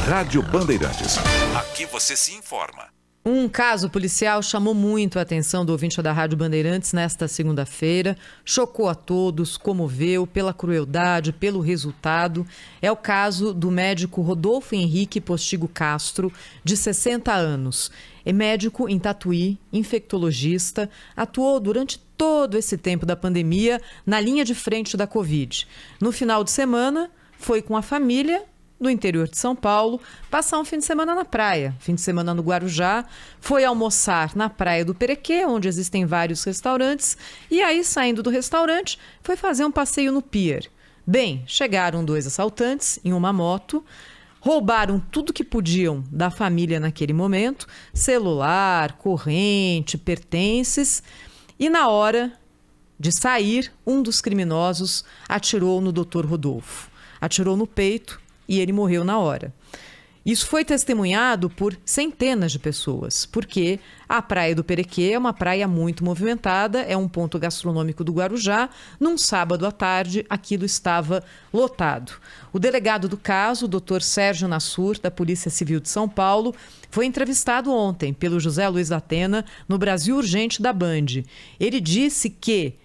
Rádio Bandeirantes. Aqui você se informa. Um caso policial chamou muito a atenção do ouvinte da Rádio Bandeirantes nesta segunda-feira. Chocou a todos, comoveu pela crueldade, pelo resultado. É o caso do médico Rodolfo Henrique Postigo Castro, de 60 anos. É médico em Tatuí, infectologista, atuou durante todo esse tempo da pandemia na linha de frente da Covid. No final de semana, foi com a família do interior de São Paulo, passar um fim de semana na praia, fim de semana no Guarujá, foi almoçar na Praia do Perequê, onde existem vários restaurantes, e aí, saindo do restaurante, foi fazer um passeio no pier. Bem, chegaram 2 assaltantes em uma moto, roubaram tudo que podiam da família naquele momento, celular, corrente, pertences, e na hora de sair, um dos criminosos atirou no Dr. Rodolfo. Atirou no peito e ele morreu na hora. Isso foi testemunhado por centenas de pessoas, porque a Praia do Perequê é uma praia muito movimentada, é um ponto gastronômico do Guarujá. Num sábado à tarde, aquilo estava lotado. O delegado do caso, o Dr. Sérgio Nassur, da Polícia Civil de São Paulo, foi entrevistado ontem pelo José Luiz da Atena no Brasil Urgente da Band. Ele disse que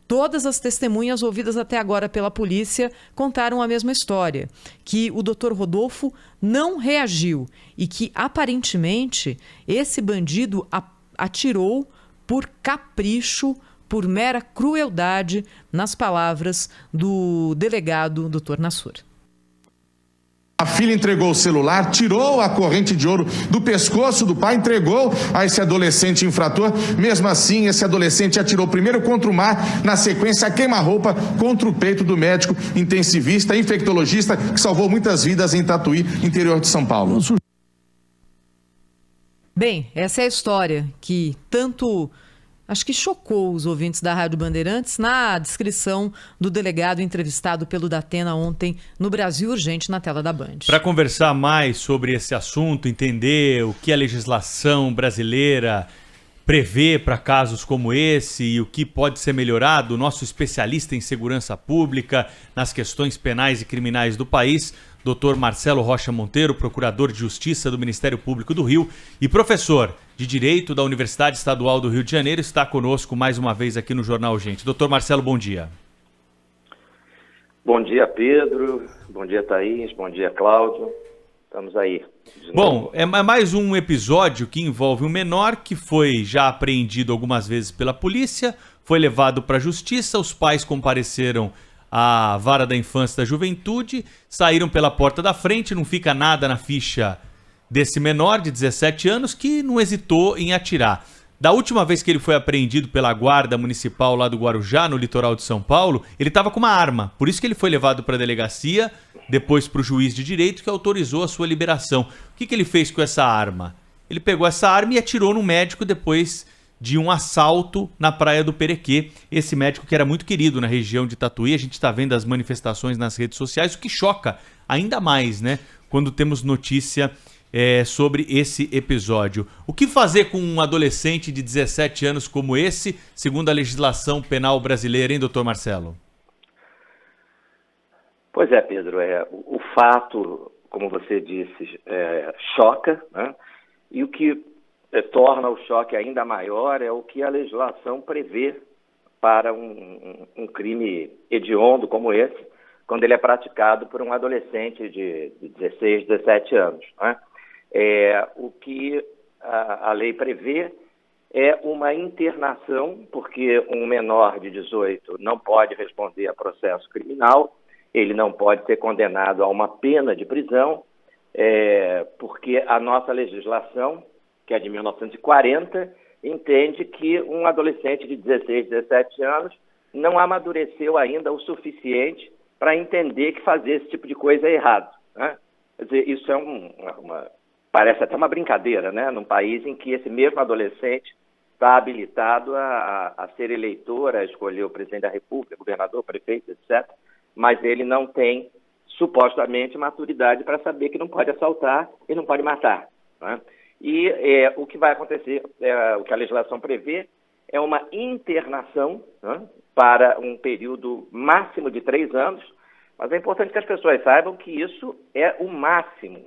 todas as testemunhas ouvidas até agora pela polícia contaram a mesma história, que o Dr. Rodolfo não reagiu e que, aparentemente, esse bandido atirou por capricho, por mera crueldade, nas palavras do delegado Dr. Nassur. A filha entregou o celular, tirou a corrente de ouro do pescoço do pai, entregou a esse adolescente infrator. Mesmo assim, esse adolescente atirou primeiro contra o mar, na sequência a queima-roupa contra o peito do médico intensivista, infectologista, que salvou muitas vidas em Tatuí, interior de São Paulo. Bem, essa é a história que tanto acho que chocou os ouvintes da Rádio Bandeirantes na descrição do delegado entrevistado pelo Datena ontem no Brasil Urgente, na tela da Band. Para conversar mais sobre esse assunto, entender o que a legislação brasileira prevê para casos como esse e o que pode ser melhorado, o nosso especialista em segurança pública nas questões penais e criminais do país, Dr. Marcelo Rocha Monteiro, procurador de Justiça do Ministério Público do Rio e professor de Direito da Universidade Estadual do Rio de Janeiro, está conosco mais uma vez aqui no Jornal Gente. Dr. Marcelo, bom dia. Bom dia, Pedro. Bom dia, Thaís. Bom dia, Cláudio. Estamos aí. Bom, é mais um episódio que envolve um menor que foi já apreendido algumas vezes pela polícia, foi levado para a justiça, os pais compareceram à vara da infância e da juventude, saíram pela porta da frente, não fica nada na ficha desse menor de 17 anos que não hesitou em atirar. Da última vez que ele foi apreendido pela guarda municipal lá do Guarujá, no litoral de São Paulo, ele estava com uma arma. Por isso que ele foi levado para a delegacia, depois para o juiz de direito que autorizou a sua liberação. O que ele fez com essa arma? Ele pegou essa arma e atirou no médico depois de um assalto na Praia do Perequê. Esse médico que era muito querido na região de Tatuí. A gente está vendo as manifestações nas redes sociais, o que choca ainda mais, né? Quando temos notícia sobre esse episódio. O que fazer com um adolescente de 17 anos como esse, segundo a legislação penal brasileira, hein, doutor Marcelo? Pois é, Pedro. O fato, como você disse, choca, né? E o que torna o choque ainda maior é o que a legislação prevê para um crime hediondo como esse, quando ele é praticado por um adolescente de 16, 17 anos, né? O que a lei prevê é uma internação, porque um menor de 18 não pode responder a processo criminal, ele não pode ser condenado a uma pena de prisão, porque a nossa legislação, que é de 1940, entende que um adolescente de 16, 17 anos não amadureceu ainda o suficiente para entender que fazer esse tipo de coisa é errado, né? Quer dizer, isso é parece até uma brincadeira, né? Num país em que esse mesmo adolescente está habilitado a ser eleitor, a escolher o presidente da República, governador, prefeito, etc., mas ele não tem, supostamente, maturidade para saber que não pode assaltar e não pode matar, né? E o que vai acontecer, o que a legislação prevê, é uma internação, né, para um período máximo de 3 anos, mas é importante que as pessoas saibam que isso é o máximo.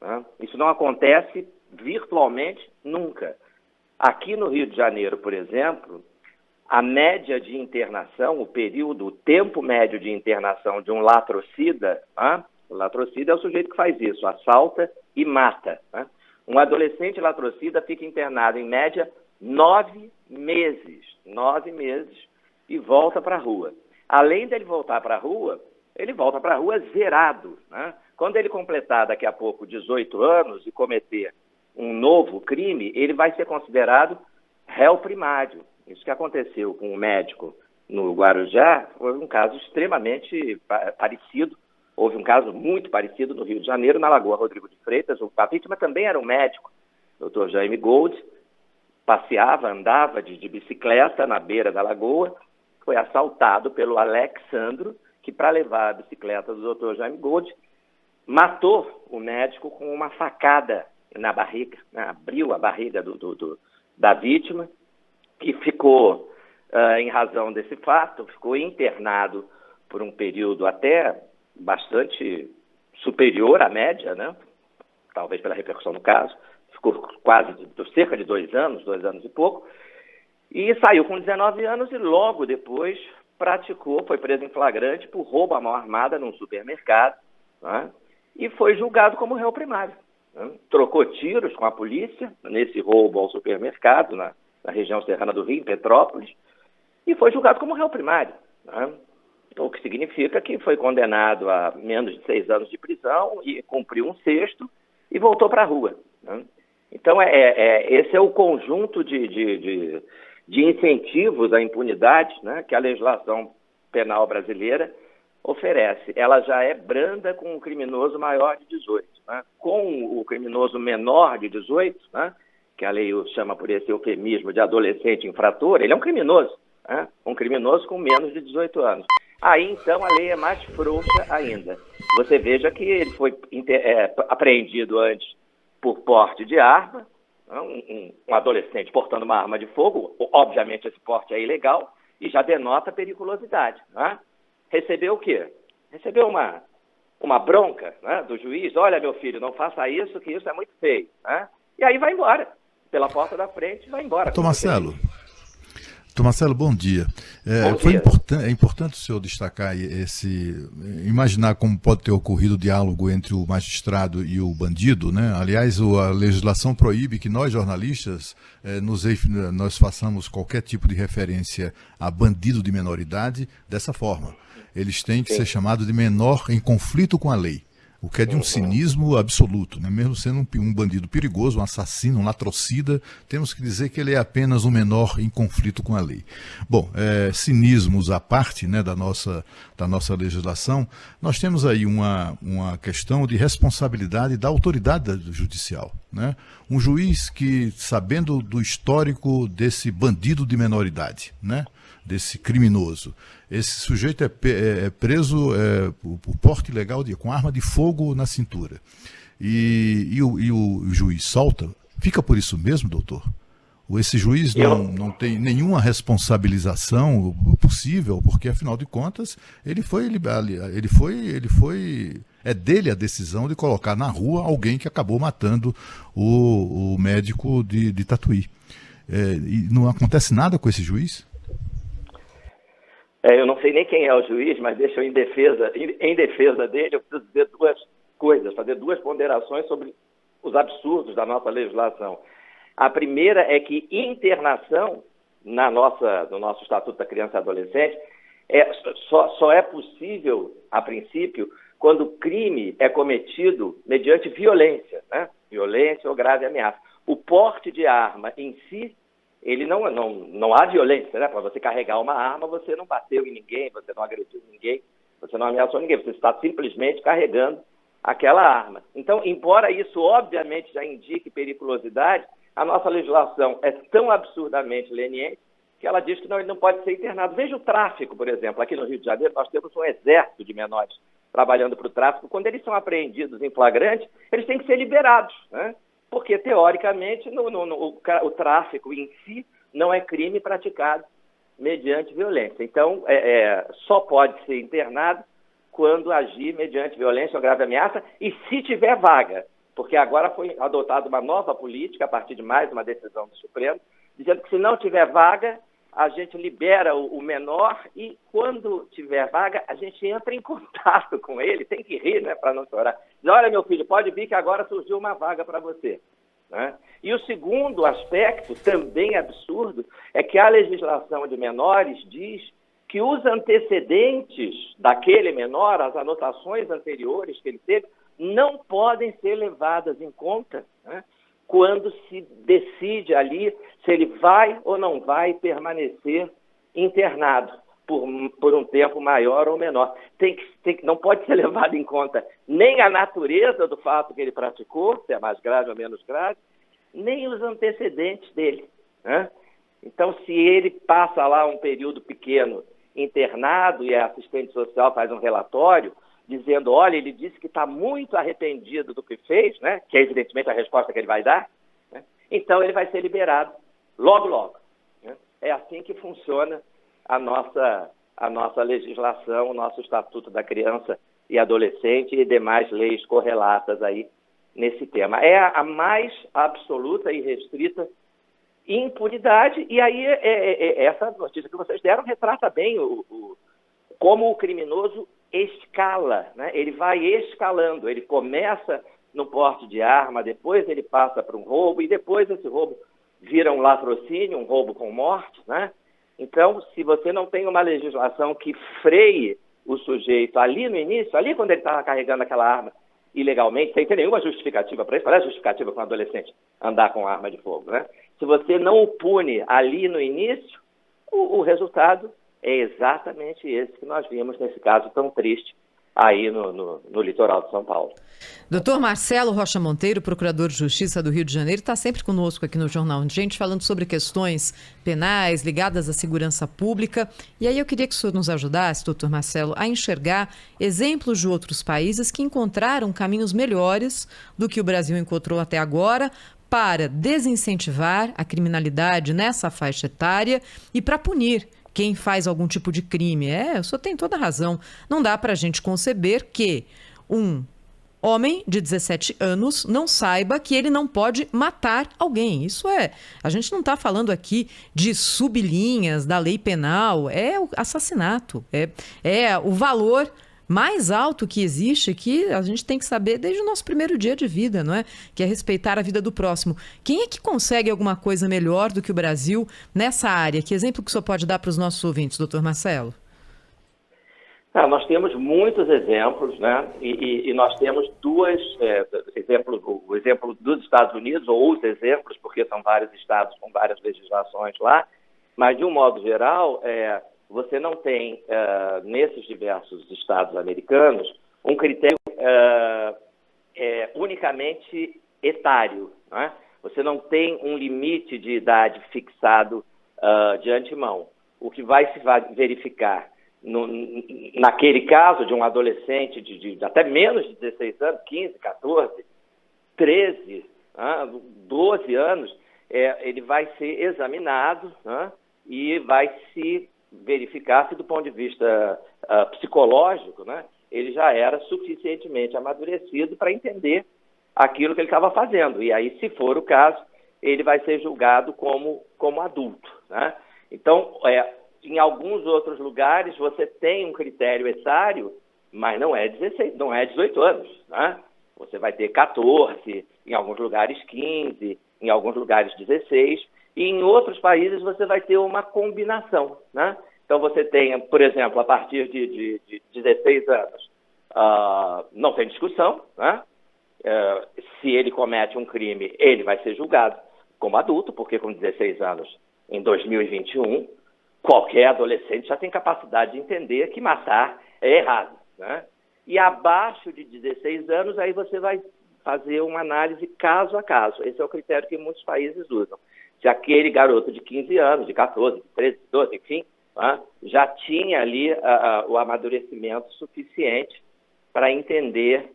né? Isso não acontece virtualmente nunca. Aqui no Rio de Janeiro, por exemplo, a média de internação, o tempo médio de internação de um latrocida, né? O latrocida é o sujeito que faz isso, assalta e mata, né? Um adolescente latrocida fica internado, em média, 9 meses, e volta para a rua. Além dele voltar para a rua, ele volta para a rua zerado, né? Quando ele completar daqui a pouco 18 anos e cometer um novo crime, ele vai ser considerado réu primário. Isso que aconteceu com o médico no Guarujá foi um caso extremamente parecido. Houve um caso muito parecido no Rio de Janeiro, na Lagoa Rodrigo de Freitas. A vítima também era um médico, Dr. Jaime Gold, andava de bicicleta na beira da lagoa, foi assaltado pelo Alexandro, que, para levar a bicicleta do Dr. Jaime Gold, matou o médico com uma facada na barriga, né? Abriu a barriga da vítima e ficou, em razão desse fato, ficou internado por um período até bastante superior à média, né? Talvez pela repercussão do caso, ficou cerca de 2 anos e pouco, e saiu com 19 anos e logo depois foi preso em flagrante por roubo à mão armada num supermercado, né? E foi julgado como réu primário, né? Trocou tiros com a polícia nesse roubo ao supermercado, na região serrana do Rio, em Petrópolis, e foi julgado como réu primário, né? O que significa que foi condenado a menos de 6 anos de prisão e cumpriu um 6º e voltou para a rua, né? Então, esse é o conjunto de incentivos à impunidade, né, que a legislação penal brasileira oferece. Ela já é branda com o criminoso maior de 18. Né? Com o criminoso menor de 18, né, que a lei chama por esse eufemismo de adolescente infrator, ele é um criminoso, né? Um criminoso com menos de 18 anos. Aí, então, a lei é mais frouxa ainda. Você veja que ele foi apreendido antes por porte de arma, um adolescente portando uma arma de fogo, obviamente esse porte é ilegal e já denota periculosidade, né? Recebeu o quê? Recebeu uma bronca, né, do juiz: olha, meu filho, não faça isso, que isso é muito feio, né? E aí vai embora, pela porta da frente, vai embora. Marcelo, bom dia. É importante o senhor destacar imaginar como pode ter ocorrido o diálogo entre o magistrado e o bandido, né? Aliás, a legislação proíbe que nós, jornalistas, nós façamos qualquer tipo de referência a bandido de menoridade dessa forma. Eles têm que ser chamados de menor em conflito com a lei. O que é de um cinismo absoluto, né? Mesmo sendo um bandido perigoso, um assassino, um latrocida, temos que dizer que ele é apenas um menor em conflito com a lei. Bom, cinismos à parte, né, da nossa legislação, nós temos aí uma questão de responsabilidade da autoridade judicial, né? Um juiz que, sabendo do histórico desse bandido de menoridade, né, desse criminoso, esse sujeito é preso por porte ilegal com arma de fogo na cintura. E o juiz solta. Fica por isso mesmo, doutor? Esse juiz não tem nenhuma responsabilização possível, porque afinal de contas é dele a decisão de colocar na rua alguém que acabou matando o médico de Tatuí. E não acontece nada com esse juiz? Eu não sei nem quem é o juiz, mas deixa eu, em defesa dele, eu preciso dizer 2 coisas, fazer 2 ponderações sobre os absurdos da nossa legislação. A primeira é que internação no nosso Estatuto da Criança e Adolescente só é possível, a princípio, quando o crime é cometido mediante violência, né? Violência ou grave ameaça. O porte de arma em si, ele não há violência, né? Para você carregar uma arma, você não bateu em ninguém, você não agrediu ninguém, você não ameaçou ninguém, você está simplesmente carregando aquela arma. Então, embora isso obviamente já indique periculosidade, a nossa legislação é tão absurdamente leniente que ela diz que ele não pode ser internado. Veja o tráfico, por exemplo. Aqui no Rio de Janeiro nós temos um exército de menores trabalhando para o tráfico. Quando eles são apreendidos em flagrante, eles têm que ser liberados, né? Porque, teoricamente, o tráfico em si não é crime praticado mediante violência. Então, só pode ser internado quando agir mediante violência ou grave ameaça e se tiver vaga. porque agora foi adotada uma nova política, a partir de mais uma decisão do Supremo, dizendo que se não tiver vaga, a gente libera o menor e, quando tiver vaga, a gente entra em contato com ele, tem que rir, né, para não chorar. Diz, olha, meu filho, pode vir que agora surgiu uma vaga para você. Né? E o segundo aspecto, também absurdo, é que a legislação de menores diz que os antecedentes daquele menor, as anotações anteriores que ele teve, não podem ser levadas em conta, né, quando se decide ali se ele vai ou não vai permanecer internado por um tempo maior ou menor. Não pode ser levado em conta nem a natureza do fato que ele praticou, se é mais grave ou menos grave, nem os antecedentes dele. Né? Então, se ele passa lá um período pequeno internado e a assistente social faz um relatório dizendo, olha, ele disse que está muito arrependido do que fez, né? Que é evidentemente a resposta que ele vai dar, né? Então ele vai ser liberado logo. Né? É assim que funciona a nossa legislação, o nosso Estatuto da Criança e Adolescente e demais leis correlatas aí nesse tema. É a mais absoluta e restrita impunidade, e aí essa notícia que vocês deram retrata bem como o criminoso escala, né? Ele vai escalando, ele começa no porte de arma, depois ele passa para um roubo, e depois esse roubo vira um latrocínio, um roubo com morte, né? Então, se você não tem uma legislação que freie o sujeito ali no início, ali quando ele estava carregando aquela arma ilegalmente, sem ter nenhuma justificativa para isso, qual é a justificativa para um adolescente andar com arma de fogo, né? Se você não o pune ali no início, o resultado é exatamente esse que nós vimos nesse caso tão triste aí no litoral de São Paulo. Doutor Marcelo Rocha Monteiro, procurador de Justiça do Rio de Janeiro, está sempre conosco aqui no Jornal Gente, falando sobre questões penais ligadas à segurança pública. E aí eu queria que o senhor nos ajudasse, doutor Marcelo, a enxergar exemplos de outros países que encontraram caminhos melhores do que o Brasil encontrou até agora para desincentivar a criminalidade nessa faixa etária e para punir quem faz algum tipo de crime. O senhor tem toda a razão. Não dá para a gente conceber que um homem de 17 anos não saiba que ele não pode matar alguém. A gente não está falando aqui de sublinhas da lei penal, é o assassinato, é o valor mais alto que existe, que a gente tem que saber desde o nosso primeiro dia de vida, não é? Que é respeitar a vida do próximo. Quem é que consegue alguma coisa melhor do que o Brasil nessa área? Que exemplo que o senhor pode dar para os nossos ouvintes, doutor Marcelo? Nós temos muitos exemplos, né? E nós temos exemplos, o exemplo dos Estados Unidos, ou os exemplos, porque são vários estados com várias legislações lá, mas de um modo geral, você não tem, nesses diversos estados americanos, um critério unicamente etário, né? Você não tem um limite de idade fixado de antemão. O que vai se verificar naquele caso de um adolescente de até menos de 16 anos, 15, 14, 13, 12 anos, ele vai ser examinado, né? E vai se verificar se do ponto de vista psicológico, né, ele já era suficientemente amadurecido para entender aquilo que ele estava fazendo. E aí, se for o caso, ele vai ser julgado como adulto, né? Então, em alguns outros lugares, você tem um critério etário, mas não é 18 anos, né? Você vai ter 14, em alguns lugares 15, em alguns lugares 16, e em outros países você vai ter uma combinação, né? Então você tem, por exemplo, a partir de 16 anos, não tem discussão, né? Se ele comete um crime, ele vai ser julgado como adulto, porque com 16 anos, em 2021, qualquer adolescente já tem capacidade de entender que matar é errado, né? E abaixo de 16 anos, aí você vai fazer uma análise caso a caso. Esse é o critério que muitos países usam. Se aquele garoto de 15 anos, de 14, de 13, de 12, enfim, já tinha ali o amadurecimento suficiente para entender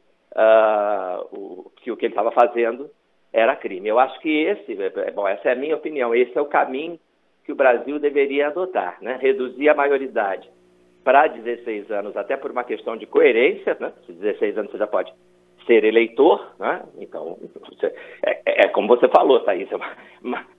que o que ele estava fazendo era crime. Eu acho que essa é a minha opinião, esse é o caminho que o Brasil deveria adotar, né? Reduzir a maioridade para 16 anos, até por uma questão de coerência, né? Se 16 anos você já pode ser eleitor, né? Então, é como você falou, Thaís,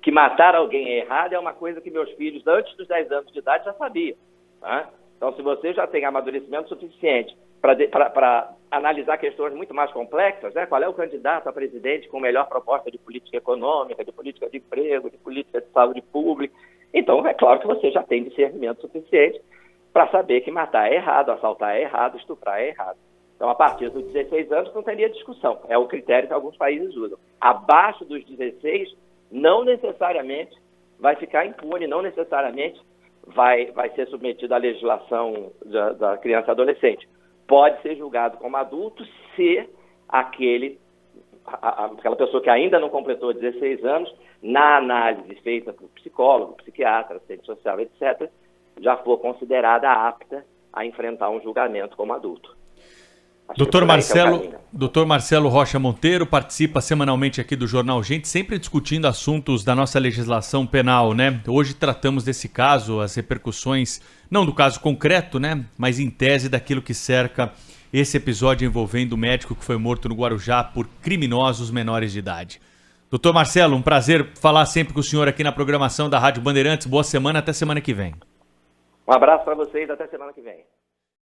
que matar alguém é errado é uma coisa que meus filhos, antes dos 10 anos de idade, já sabiam. Né? Então, se você já tem amadurecimento suficiente para analisar questões muito mais complexas, né? Qual é o candidato a presidente com melhor proposta de política econômica, de política de emprego, de política de saúde pública, então é claro que você já tem discernimento suficiente para saber que matar é errado, assaltar é errado, estuprar é errado. Então, a partir dos 16 anos, não teria discussão. É o critério que alguns países usam. Abaixo dos 16, não necessariamente vai ficar impune, não necessariamente vai ser submetido à legislação da criança e adolescente. Pode ser julgado como adulto se aquela pessoa que ainda não completou 16 anos, na análise feita por psicólogo, psiquiatra, assistente social, etc., já for considerada apta a enfrentar um julgamento como adulto. Dr. Marcelo Rocha Monteiro participa semanalmente aqui do Jornal Gente, sempre discutindo assuntos da nossa legislação penal, né? Hoje tratamos desse caso, as repercussões, não do caso concreto, né? Mas em tese daquilo que cerca esse episódio envolvendo o médico que foi morto no Guarujá por criminosos menores de idade. Dr. Marcelo, um prazer falar sempre com o senhor aqui na programação da Rádio Bandeirantes. Boa semana, até semana que vem. Um abraço para vocês, até semana que vem.